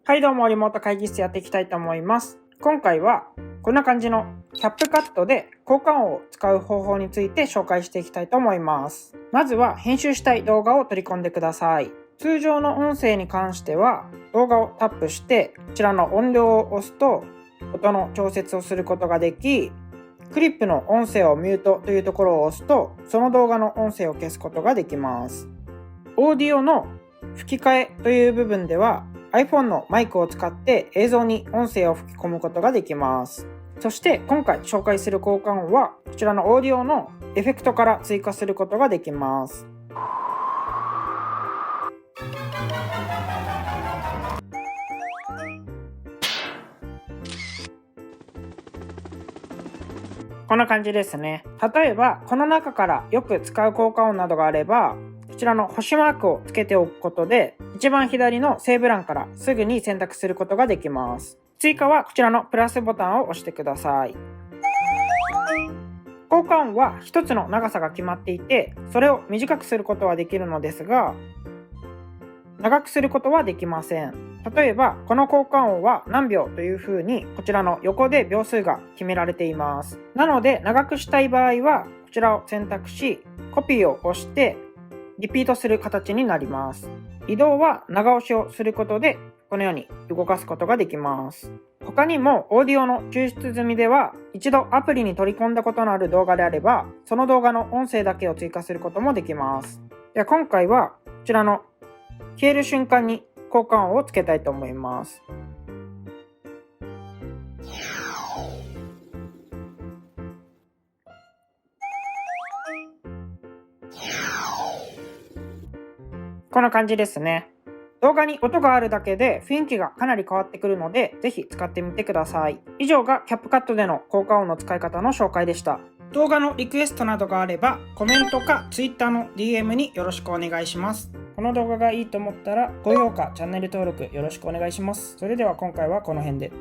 はいどうも、リモート会議室やっていきたいと思います。今回はこんな感じのキャップカットで効果音を使う方法について紹介していきたいと思います。まずは編集したい動画を取り込んでください。通常の音声に関しては動画をタップしてこちらの音量を押すと音の調節をすることができ、クリップの音声をミュートというところを押すとその動画の音声を消すことができます。オーディオの吹き替えという部分では iPhone のマイクを使って映像に音声を吹き込むことができます。そして今回紹介する効果音はこちらのオーディオのエフェクトから追加することができます。こんな感じですね。例えばこの中からよく使う効果音などがあればこちらの星マークをつけておくことで一番左のセーブ欄からすぐに選択することができます。追加はこちらのプラスボタンを押してください。効果音は一つの長さが決まっていてそれを短くすることはできるのですが長くすることはできません。例えばこの効果音は何秒というふうにこちらの横で秒数が決められています。なので長くしたい場合はこちらを選択しコピーを押してリピートする形になります。移動は長押しをすることでこのように動かすことができます。他にもオーディオの抽出済みでは一度アプリに取り込んだことのある動画であればその動画の音声だけを追加することもできます。では今回はこちらの消える瞬間に効果音をつけたいと思います。こんな感じですね。動画に音があるだけで雰囲気がかなり変わってくるのでぜひ使ってみてください。以上がキャップカットでの効果音の使い方の紹介でした。動画のリクエストなどがあればコメントか Twitter の DM によろしくお願いします。この動画がいいと思ったら高評価、チャンネル登録よろしくお願いします。それでは今回はこの辺で。